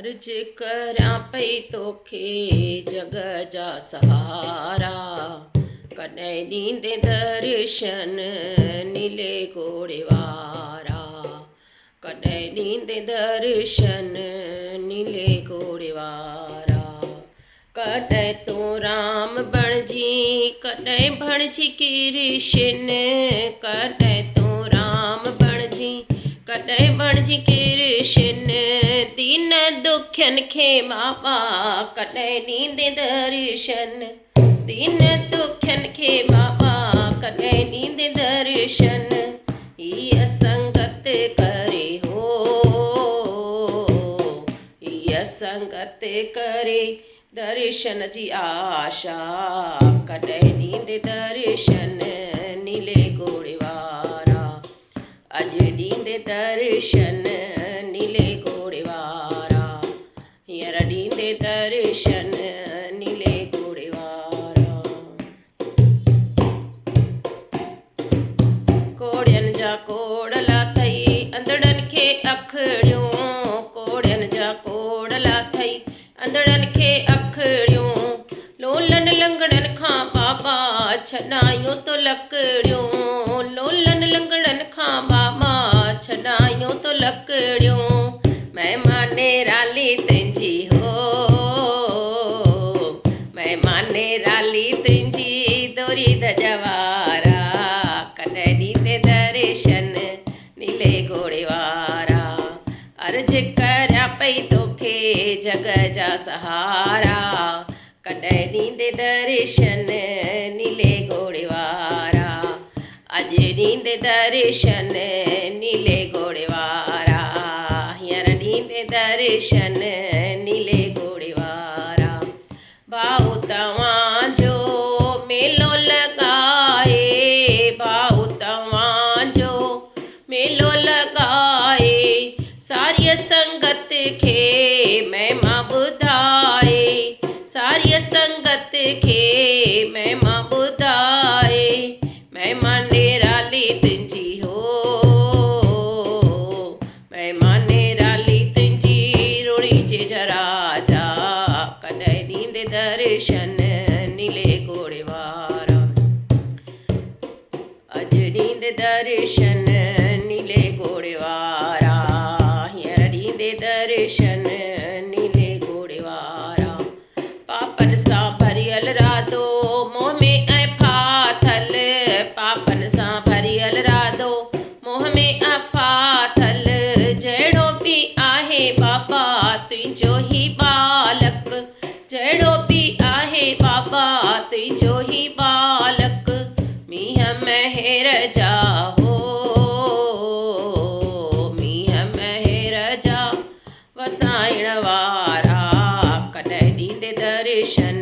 अर्ज करां पई तोखे जग जा सहारा, कॾहिं ॾींदे दर्शन नीले घोड़े वारा, कॾहिं ॾींदे दर्शन नीले घोड़े वारा। कॾहिं तूं राम बणिजी कॾहिं बणिजी कृष्ण, कॾहिं तूं राम बणिजी कॾहिं बणिजी कृष्ण, दीन दुखियनि खे बाबा कॾहिं ॾींदे दर्शन, दीन दुखियनि खे बाबा कॾहिं ॾींदे दर्शन। हीअ संगत करे हो, हीअ संगत करे दर्शन जी आशा, कॾहिं ॾींदे दर्शन नीले घोड़े वारा, अॼु ॾींदे दर्शन नीले घोड़े वारा, हींअर ॾींदे दर्शन नीले घोड़े वारा। कोड़ियनि जा कोड़ला थई अंधड़नि खे अखड़ियूं, कोड़ियनि जा कोड़ला थई अंधड़नि खे अखड़ियूं, लोलनि लंगड़नि खां बाबा छॾायूं तो लकड़ियूं, लोलनि लंगड़नि खां बाबा छॾायूं तो लकड़ियूं। महिमाने राली तुंहिंजी हो, महिमाने राली तुंहिंजी दोरी धजवारा, कॾहिं ॾींदे दर्शन नीले घोड़े वारा। अर्ज करां पई तोखे जग जा सहारा, कॾहिं ॾींदे दर्शन नीले घोड़े वारा, अॼु ॾींदे दर्शन नीले घोड़े वारा, हींअर ॾींदे दर्शन नीले घोड़े वारा। भाऊ तव्हांजो मेलो लॻाए, भाऊ तव्हांजो मेलो लॻाए, सारीअ संगत खे महिमा ॿुधाए, सारीअ संगत खे महिमा ॿुधाए। महिमाने राली तुंहिंजी हो, महिमाने राली तुंहिंजी रुड़ी जे राजा, कॾहिं ॾींदे दर्शन नीले घोड़े वारा, अॼु ॾींदे दर्शन नीले घोड़े वारा, हींअर ॾींदे दर्शन नीले घोड़े वारा। पापनि सां भरियल राधो मोह में ऐं फाथल, पापनि सां भरियल राधो मोह में ऐं फाथल, जहिड़ो बि आहे बाबा तुंहिंजो ई बालक, जहिड़ो बि आहे बाबा तुंहिंजो ई बालक। मींहं महर जा हो, मींहं महर जा वसाइण वारा, कॾहिं ॾींदे दर्शन